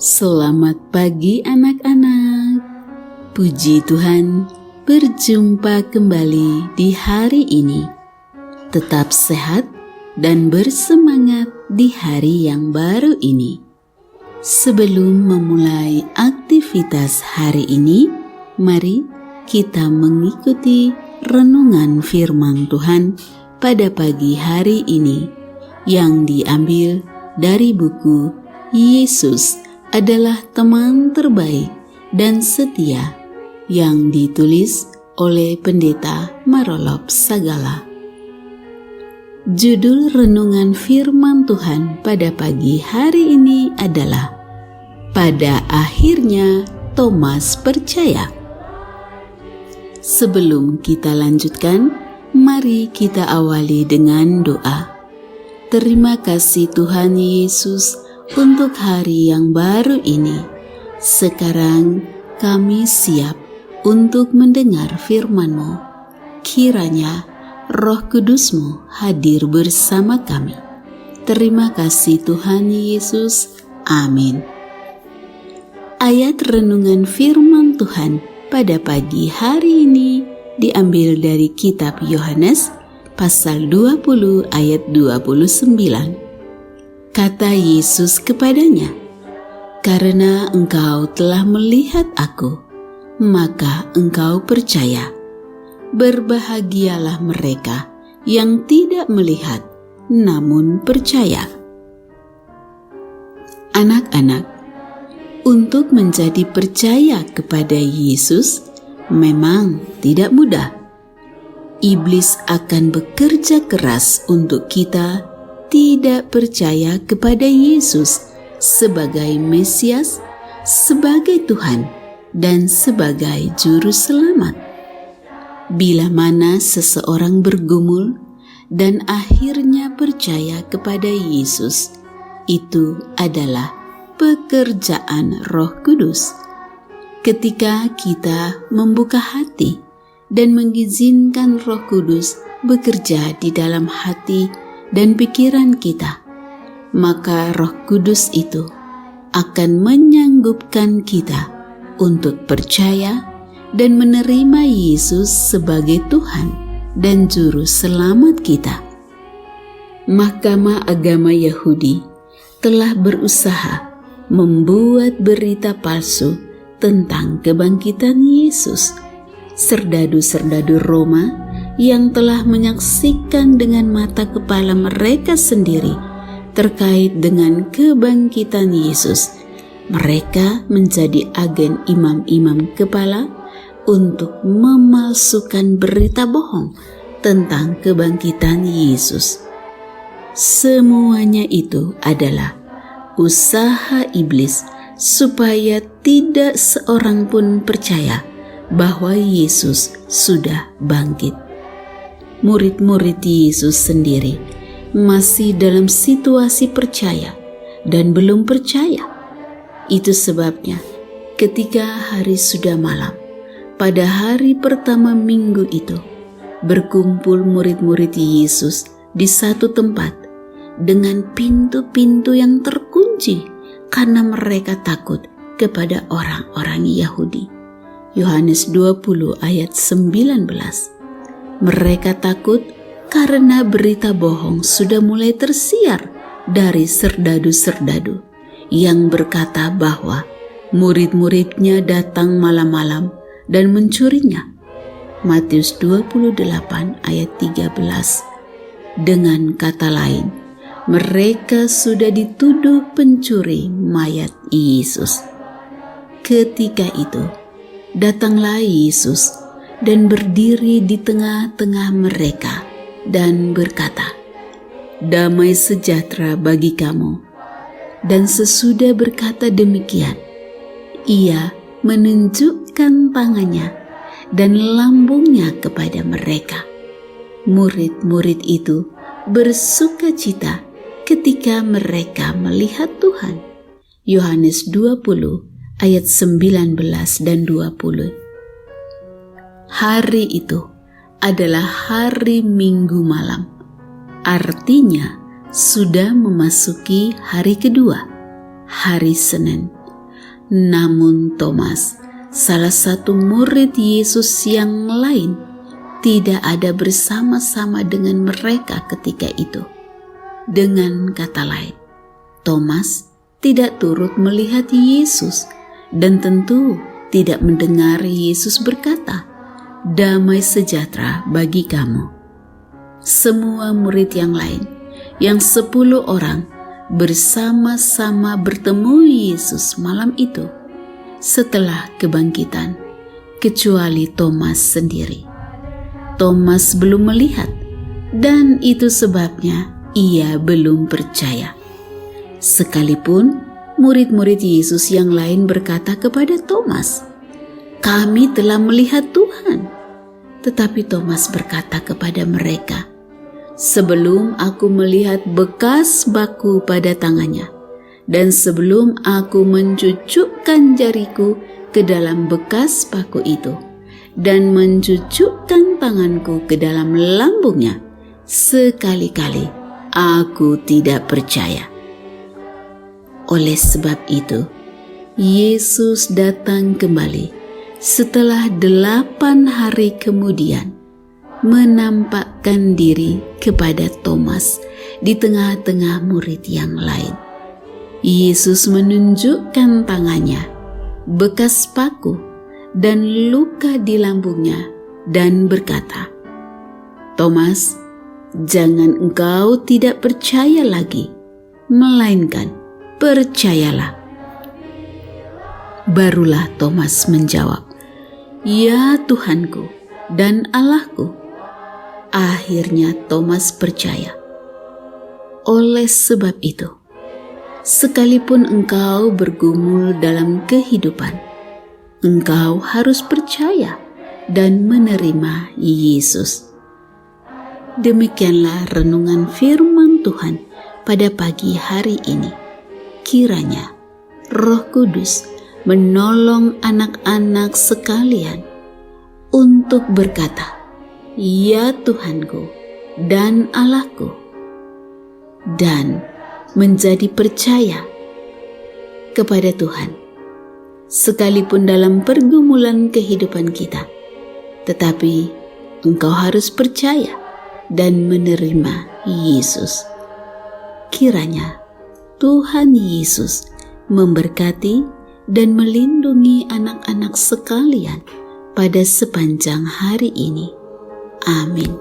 Selamat pagi anak-anak. Puji Tuhan, berjumpa kembali di hari ini. Tetap sehat dan bersemangat di hari yang baru ini. Sebelum memulai aktivitas hari ini, mari kita mengikuti renungan firman Tuhan pada pagi hari ini yang diambil dari buku Yesus adalah teman terbaik dan setia yang ditulis oleh Pendeta Marolop Sagala. Judul renungan firman Tuhan pada pagi hari ini adalah Pada Akhirnya Thomas Percaya. Sebelum kita lanjutkan, mari kita awali dengan doa. Terima kasih Tuhan Yesus untuk hari yang baru ini. Sekarang kami siap untuk mendengar firman-Mu. Kiranya Roh Kudus-Mu hadir bersama kami. Terima kasih Tuhan Yesus. Amin. Ayat renungan firman Tuhan pada pagi hari ini diambil dari kitab Yohanes pasal 20 ayat 29. Kata Yesus kepadanya, "Karena engkau telah melihat aku, maka engkau percaya. Berbahagialah mereka yang tidak melihat, namun percaya." Anak-anak, untuk menjadi percaya kepada Yesus memang tidak mudah. Iblis akan bekerja keras untuk kita tidak percaya kepada Yesus sebagai Mesias, sebagai Tuhan, dan sebagai Juru Selamat. Bila mana seseorang bergumul dan akhirnya percaya kepada Yesus, itu adalah pekerjaan Roh Kudus. Ketika kita membuka hati dan mengizinkan Roh Kudus bekerja di dalam hati dan pikiran kita, maka Roh Kudus itu akan menyanggupkan kita untuk percaya dan menerima Yesus sebagai Tuhan dan Juru Selamat kita. Mahkamah Agama Yahudi telah berusaha membuat berita palsu tentang kebangkitan Yesus. Serdadu-serdadu Roma yang telah menyaksikan dengan mata kepala mereka sendiri terkait dengan kebangkitan Yesus, mereka menjadi agen imam-imam kepala untuk memalsukan berita bohong tentang kebangkitan Yesus. Semuanya itu adalah usaha iblis supaya tidak seorang pun percaya bahwa Yesus sudah bangkit. Murid-murid Yesus sendiri masih dalam situasi percaya dan belum percaya. Itu sebabnya ketika hari sudah malam, pada hari pertama minggu itu, berkumpul murid-murid Yesus di satu tempat dengan pintu-pintu yang terkunci karena mereka takut kepada orang-orang Yahudi. Yohanes 20 ayat 19. Mereka takut karena berita bohong sudah mulai tersiar dari serdadu-serdadu yang berkata bahwa murid-muridnya datang malam-malam dan mencurinya. Matius 28 ayat 13. Dengan kata lain, mereka sudah dituduh pencuri mayat Yesus. Ketika itu, datanglah Yesus dan berdiri di tengah-tengah mereka dan berkata, "Damai sejahtera bagi kamu." Dan sesudah berkata demikian, ia menunjukkan tangannya dan lambungnya kepada mereka. Murid-murid itu bersukacita ketika mereka melihat Tuhan. Yohanes 20 ayat 19 dan 20. Hari itu adalah hari Minggu malam. Artinya sudah memasuki hari kedua, hari Senin, Namun Thomas, salah satu murid Yesus yang lain, tidak ada bersama-sama dengan mereka ketika itu. Dengan kata lain, Thomas tidak turut melihat Yesus dan tentu tidak mendengar Yesus berkata, "Damai sejahtera bagi kamu." Semua murid yang lain, yang 10 orang, bersama-sama bertemu Yesus malam itu setelah kebangkitan, kecuali Thomas sendiri. Thomas belum melihat, dan itu sebabnya ia belum percaya. Sekalipun murid-murid Yesus yang lain berkata kepada Thomas, "Kami telah melihat Tuhan." Tetapi Thomas berkata kepada mereka, "Sebelum aku melihat bekas baku pada tangannya, dan sebelum aku mencucukkan jariku ke dalam bekas baku itu, dan mencucukkan tanganku ke dalam lambungnya, sekali-kali aku tidak percaya." Oleh sebab itu, Yesus datang kembali setelah 8 hari kemudian, menampakkan diri kepada Thomas di tengah-tengah murid yang lain. Yesus menunjukkan tangannya, bekas paku, dan luka di lambungnya, dan berkata, "Thomas, jangan engkau tidak percaya lagi, melainkan percayalah." Barulah Thomas menjawab, "Ya Tuhanku dan Allahku." Akhirnya Thomas percaya. Oleh sebab itu, sekalipun engkau bergumul dalam kehidupan, engkau harus percaya dan menerima Yesus. Demikianlah renungan firman Tuhan pada pagi hari ini. Kiranya Roh Kudus menolong anak-anak sekalian untuk berkata, "Ya Tuhanku dan Allahku," dan menjadi percaya kepada Tuhan, sekalipun dalam pergumulan kehidupan kita. Tetapi engkau harus percaya dan menerima Yesus. Kiranya Tuhan Yesus memberkati dan melindungi anak-anak sekalian pada sepanjang hari ini. Amin.